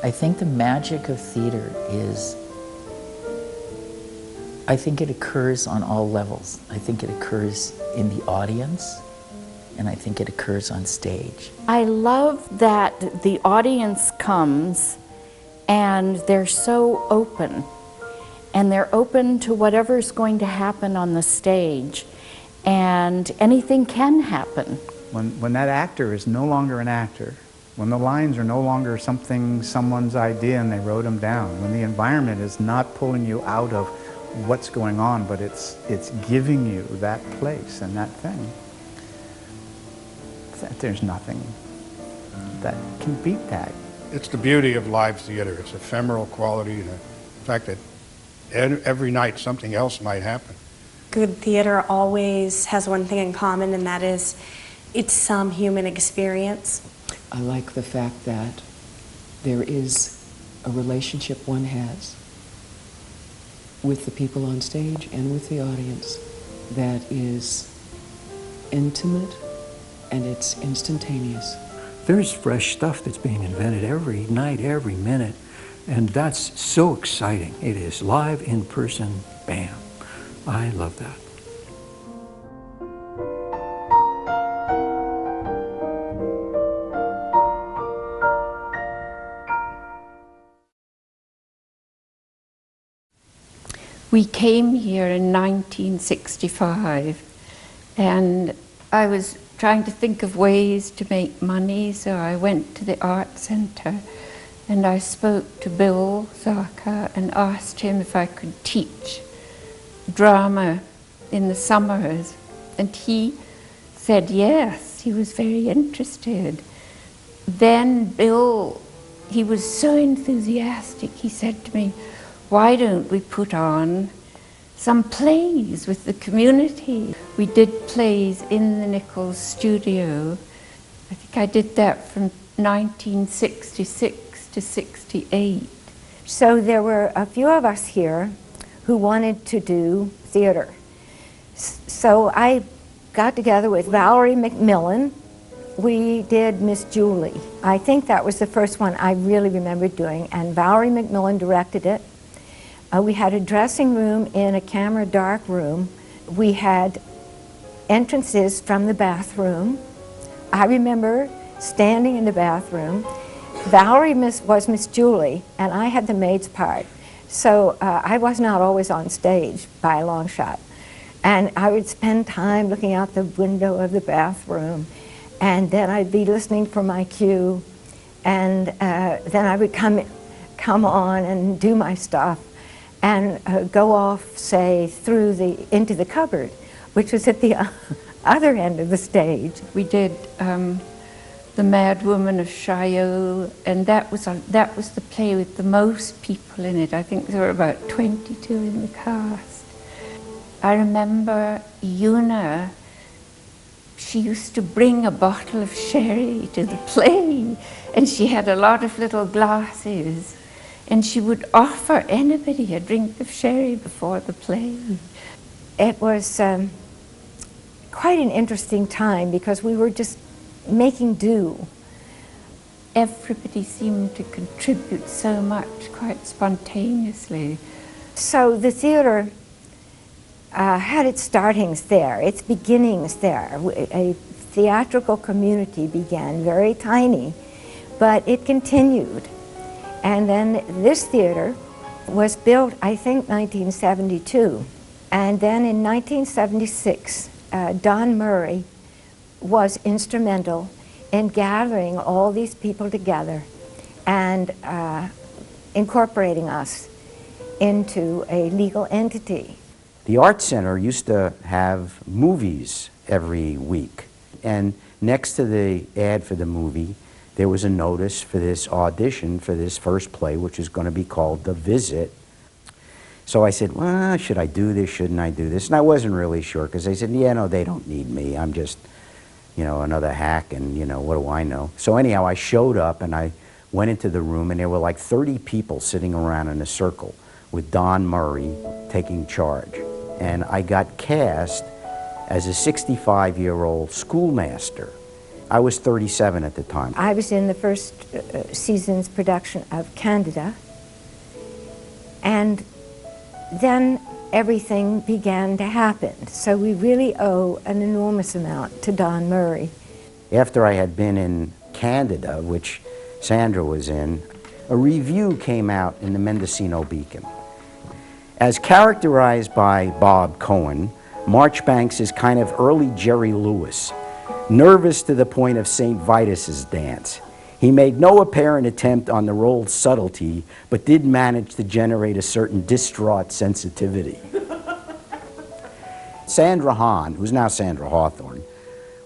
I think the magic of theater is, I think it occurs on all levels. I think it occurs in the audience, and I think it occurs on stage. I love that the audience comes and they're so open, and they're open to whatever's going to happen on the stage, and anything can happen. When that actor is no longer an actor, when the lines are no longer someone's idea and they wrote them down, when the environment is not pulling you out of what's going on, but it's giving you that place and that thing, there's nothing that can beat that. It's the beauty of live theater. It's ephemeral quality, and the fact that every night something else might happen. Good theater always has one thing in common, and that is it's some human experience. I like the fact that there is a relationship one has with the people on stage and with the audience that is intimate and it's instantaneous. There's fresh stuff that's being invented every night, every minute, and that's so exciting. It is live, in person, bam. I love that. We came here in 1965, and I was trying to think of ways to make money, so I went to the art center and I spoke to Bill Zaka and asked him if I could teach drama in the summers, and he said yes, he was very interested. Then Bill, he was so enthusiastic, he said to me, why don't we put on some plays with the community? We did plays in the Nichols studio. I think I did that from 1966 to 68. So there were a few of us here who wanted to do theater. So I got together with Valerie McMillan. We did Miss Julie. I think that was the first one I really remember doing, and Valerie McMillan directed it. We had a dressing room in a camera dark room. We had entrances from the bathroom. I remember standing in the bathroom. Valerie was Miss Julie, and I had the maid's part. So I was not always on stage by a long shot. And I would spend time looking out the window of the bathroom, and then I'd be listening for my cue, and then I would come on and do my stuff, and go off, say, into the cupboard, which was at the other end of the stage. We did The Mad Woman of Chaillot, and that was the play with the most people in it. I think there were about 22 in the cast. I remember Una, she used to bring a bottle of sherry to the play, and she had a lot of little glasses, and she would offer anybody a drink of sherry before the play. It was quite an interesting time because we were just making do. Everybody seemed to contribute so much, quite spontaneously. So the theater had its startings there, its beginnings there. A theatrical community began, very tiny, but it continued. And then this theater was built, I think, 1972. And then in 1976, Don Murray was instrumental in gathering all these people together and incorporating us into a legal entity. The Art Center used to have movies every week, and next to the ad for the movie, there was a notice for this audition for this first play, which is going to be called The Visit. So I said, well, should I do this, shouldn't I do this? And I wasn't really sure, because they said, yeah, no, they don't need me. I'm just, you know, another hack, and, you know, what do I know? So anyhow, I showed up, and I went into the room, and there were like 30 people sitting around in a circle with Don Murray taking charge. And I got cast as a 65-year-old schoolmaster. I was 37 at the time. I was in the first season's production of Candida, and then everything began to happen. So we really owe an enormous amount to Don Murray. After I had been in Candida, which Sandra was in, a review came out in the Mendocino Beacon. As characterized by Bob Cohen, Marchbanks is kind of early Jerry Lewis, nervous to the point of St. Vitus's dance. He made no apparent attempt on the role's subtlety, but did manage to generate a certain distraught sensitivity. Sandra Hahn, who's now Sandra Hawthorne,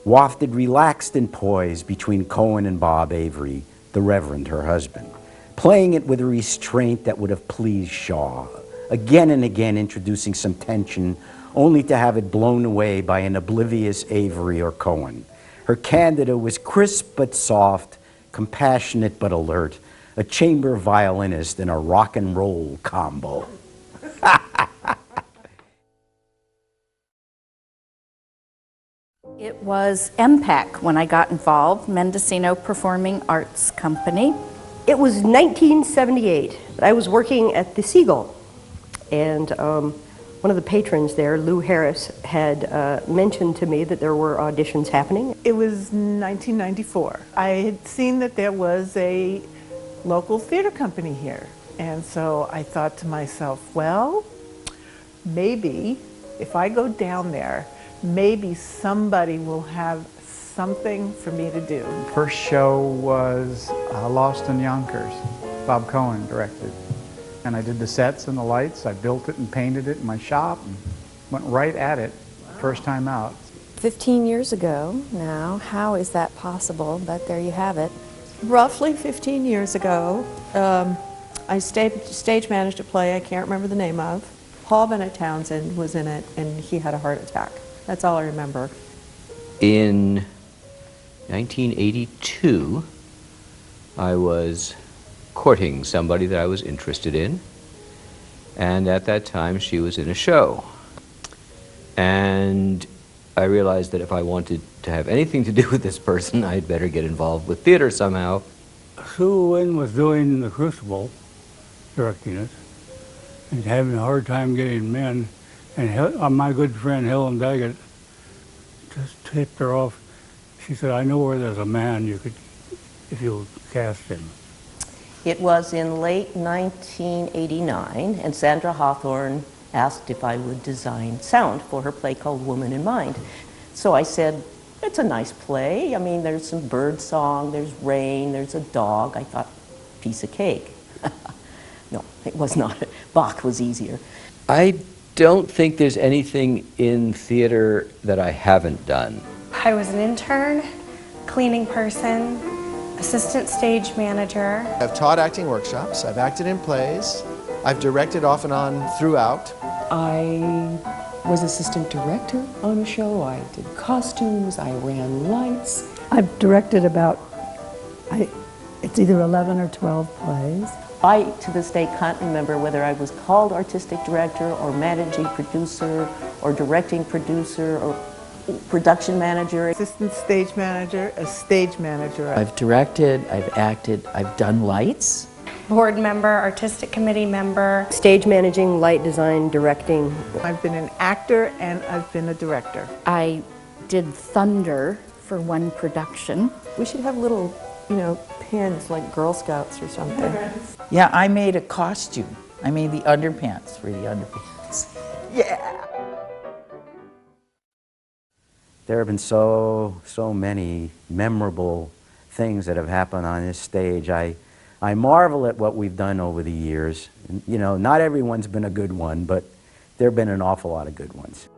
wafted relaxed and poised between Cohen and Bob Avery, the Reverend, her husband, playing it with a restraint that would have pleased Shaw, again and again introducing some tension, only to have it blown away by an oblivious Avery or Cohen. Her Candida was crisp but soft, compassionate but alert, a chamber violinist in a rock and roll combo. It was MPAC when I got involved, Mendocino Performing Arts Company. It was 1978. I was working at the Seagull, and one of the patrons there, Lou Harris, had mentioned to me that there were auditions happening. It was 1994. I had seen that there was a local theater company here, and so I thought to myself, well, maybe if I go down there, maybe somebody will have something for me to do. First show was Lost in Yonkers. Bob Cohen directed. And I did the sets and the lights. I built it and painted it in my shop and went right at it first time out. 15 years ago now, how is that possible? But there you have it. Roughly 15 years ago, I stage managed a play I can't remember the name of. Paul Bennett Townsend was in it, and he had a heart attack. That's all I remember. In 1982, I was courting somebody that I was interested in, and at that time she was in a show. And I realized that if I wanted to have anything to do with this person, I'd better get involved with theater somehow. Sue Lynn was doing The Crucible, directing it, and having a hard time getting men. And my good friend Helen Daggett just tipped her off. She said, I know where there's a man you could, if you'll cast him. It was in late 1989, and Sandra Hawthorne asked if I would design sound for her play called Woman in Mind. So I said, it's a nice play. I mean, there's some bird song, there's rain, there's a dog. I thought, piece of cake. No, it was not. Bach was easier. I don't think there's anything in theater that I haven't done. I was an intern, cleaning person, assistant stage manager. I've taught acting workshops, I've acted in plays, I've directed off and on throughout. I was assistant director on a show, I did costumes, I ran lights. I've directed about, it's either 11 or 12 plays. I, to this day, can't remember whether I was called artistic director or managing producer or directing producer or production manager. Assistant stage manager, a stage manager. I've directed, I've acted, I've done lights. Board member, artistic committee member. Stage managing, light design, directing. I've been an actor and I've been a director. I did Thunder for one production. We should have little, pins like Girl Scouts or something. Yeah, I made a costume. I made the underpants for the underpants. Yeah! There have been so many memorable things that have happened on this stage. I marvel at what we've done over the years. Not everyone's been a good one, but there have been an awful lot of good ones.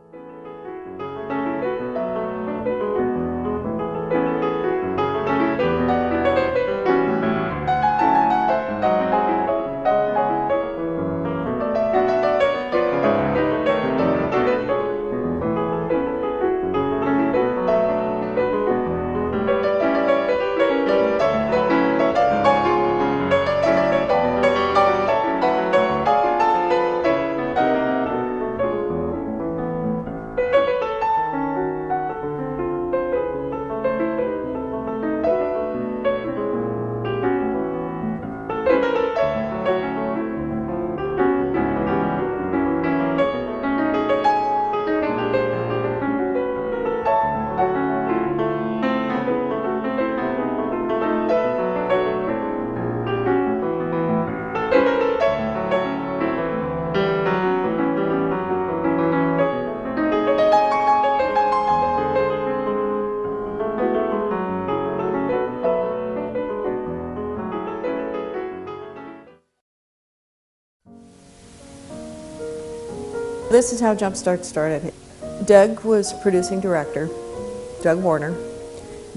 this is how Jumpstart started. Doug was producing director, Doug Warner.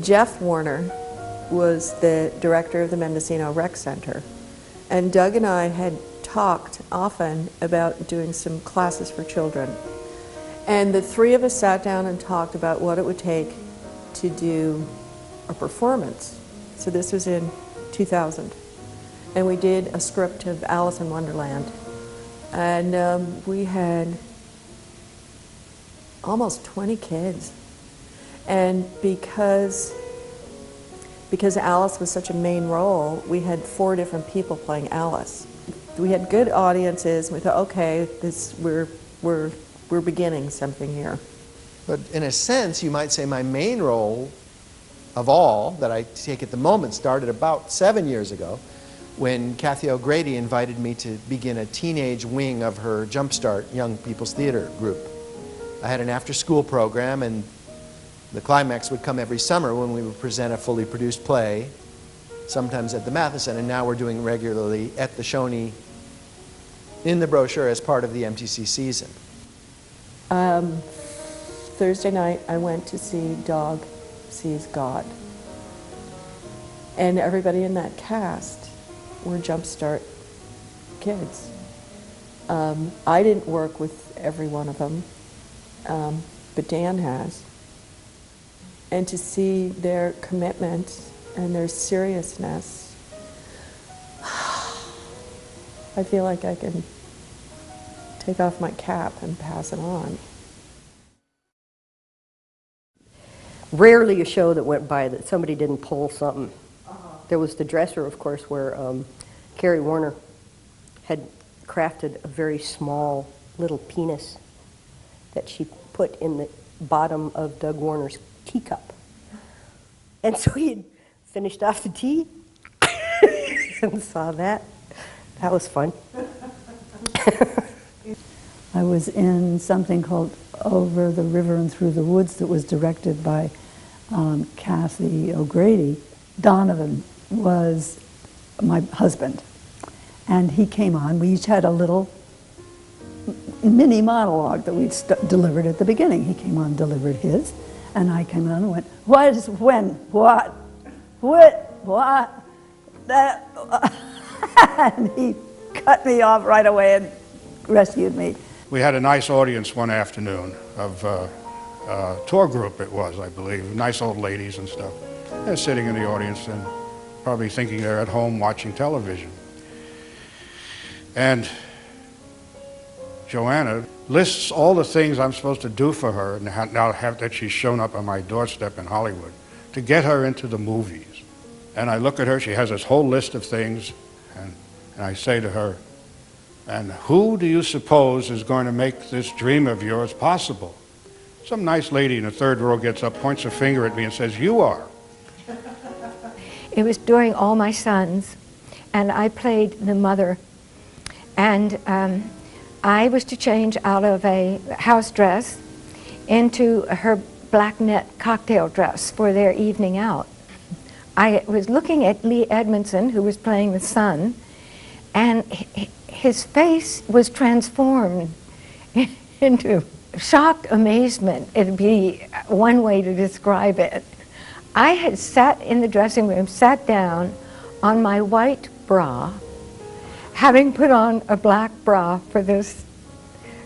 Jeff Warner was the director of the Mendocino Rec Center. And Doug and I had talked often about doing some classes for children. And the three of us sat down and talked about what it would take to do a performance. So this was in 2000. And we did a script of Alice in Wonderland. And we had almost 20 kids. And because Alice was such a main role, we had 4 different people playing Alice. We had good audiences. We thought, okay, we're beginning something here. But in a sense, you might say my main role of all that I take at the moment started about 7 years ago when Kathy O'Grady invited me to begin a teenage wing of her Jumpstart Young People's Theater group. I had an after-school program, and the climax would come every summer when we would present a fully produced play, sometimes at the Matheson, and now we're doing regularly at the Shawnee in the brochure as part of the MTC season. Thursday night, I went to see Dog Sees God. And everybody in that cast were Jumpstart kids. I didn't work with every one of them, but Dan has. And to see their commitment and their seriousness, I feel like I can take off my cap and pass it on. Rarely a show that went by that somebody didn't pull something. There was the dresser, of course, where Carrie Warner had crafted a very small little penis that she put in the bottom of Doug Warner's teacup. And so he had finished off the tea and saw that. That was fun. I was in something called Over the River and Through the Woods that was directed by Kathy O'Grady. Donovan was my husband, and he came on. We each had a little mini monologue that we'd delivered at the beginning. He came on, delivered his, and I came on and went, what is, when, what, that, and he cut me off right away and rescued me. We had a nice audience one afternoon of tour group it was, I believe, nice old ladies and stuff. They're sitting in the audience and probably thinking they're at home watching television. And Joanna lists all the things I'm supposed to do for her, and now that she's shown up on my doorstep in Hollywood, to get her into the movies. And I look at her, she has this whole list of things, and I say to her, and who do you suppose is going to make this dream of yours possible? Some nice lady in the third row gets up, points a finger at me and says, you are. It was during All My Sons, and I played the mother. And I was to change out of a house dress into her black net cocktail dress for their evening out. I was looking at Lee Edmondson, who was playing the son, and his face was transformed into shocked amazement. It'd be one way to describe it. I had sat in the dressing room, sat down on my white bra, having put on a black bra for this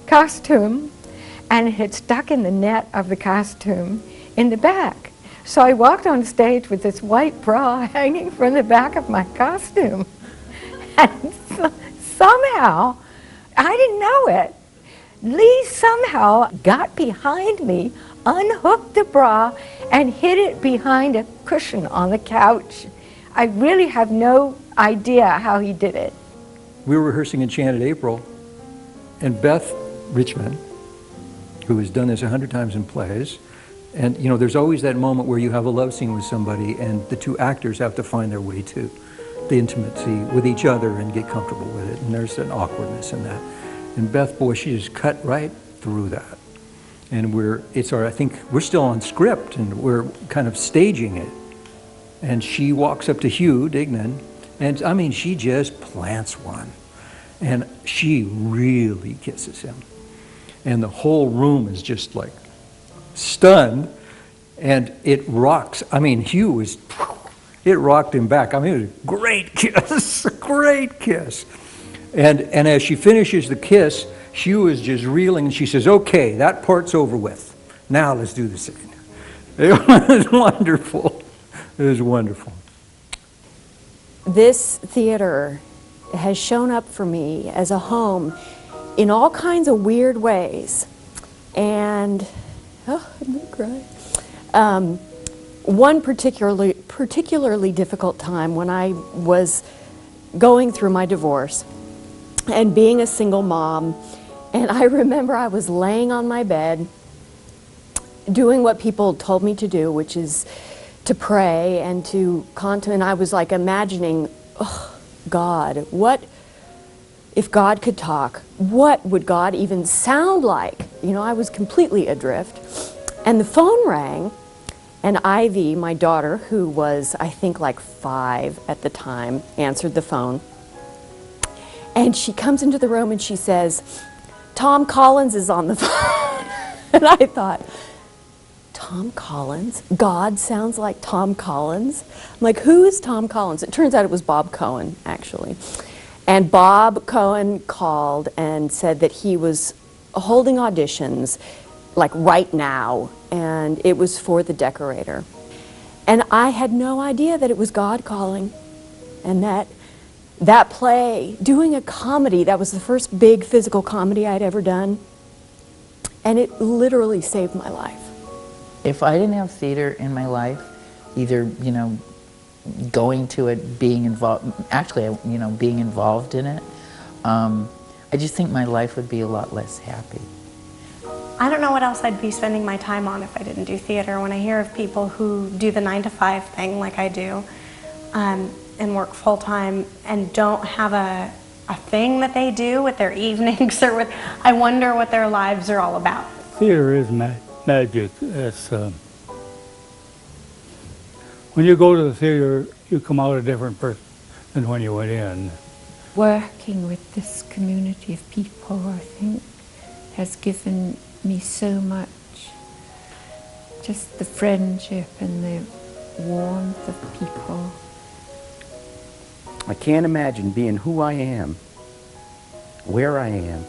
costume, and it had stuck in the net of the costume in the back. So I walked on stage with this white bra hanging from the back of my costume. And somehow, I didn't know it, Lee somehow got behind me, unhooked the bra, and hid it behind a cushion on the couch. I really have no idea how he did it. We were rehearsing Enchanted April, and Beth Richmond, who has done this 100 times in plays, and you know, there's always that moment where you have a love scene with somebody and the two actors have to find their way to the intimacy with each other and get comfortable with it, and there's an awkwardness in that. And Beth, boy, she just cut right through that. And I think we're still on script and we're kind of staging it. And she walks up to Hugh Dignan, and I mean, she just plants one. And she really kisses him. and the whole room is just like stunned, and it rocks. I mean, Hugh was, it rocked him back. I mean, it was a great kiss, a great kiss. And as she finishes the kiss, Hugh is just reeling, and she says, okay, that part's over with. Now let's do the scene. It was wonderful. It was wonderful. This theater has shown up for me as a home in all kinds of weird ways. And, oh, I'm going to cry. One particularly difficult time when I was going through my divorce and being a single mom, and I remember I was laying on my bed doing what people told me to do, which is to pray and to contemplate, and I was like imagining, oh, God, what if God could talk? What would God even sound like? You know, I was completely adrift. And the phone rang, and Ivy, my daughter, who was, I think, like 5 at the time, answered the phone. And she comes into the room and she says, Tom Collins is on the phone. And I thought, Tom Collins? God sounds like Tom Collins? I'm like, who is Tom Collins? It turns out it was Bob Cohen, actually. And Bob Cohen called and said that he was holding auditions, like right now, and it was for The Decorator. And I had no idea that it was God calling, and that play, doing a comedy, that was the first big physical comedy I'd ever done, and it literally saved my life. If I didn't have theater in my life, either, you know, going to it, being involved, actually, you know, being involved in it, I just think my life would be a lot less happy. I don't know what else I'd be spending my time on if I didn't do theater. When I hear of people who do the 9-to-5 thing like I do, and work full-time and don't have a thing that they do with their evenings or with, I wonder what their lives are all about. Theater is magic. It's, when you go to the theater, you come out a different person than when you went in. Working with this community of people, I think, has given me so much. Just the friendship and the warmth of people. I can't imagine being who I am, where I am,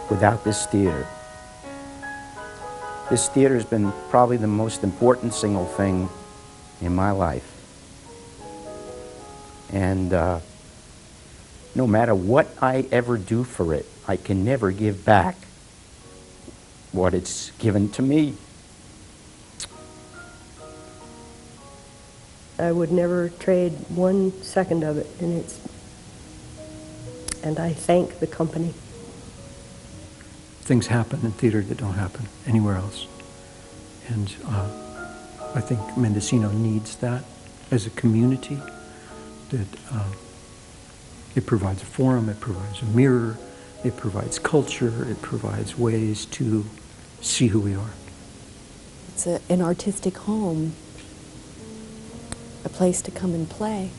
without this theater. This theater has been probably the most important single thing in my life. And no matter what I ever do for it, I can never give back what it's given to me. I would never trade 1 second of it, and I thank the company. Things happen in theater that don't happen anywhere else. And I think Mendocino needs that as a community, that it provides a forum, it provides a mirror, it provides culture, it provides ways to see who we are. It's an artistic home, a place to come and play.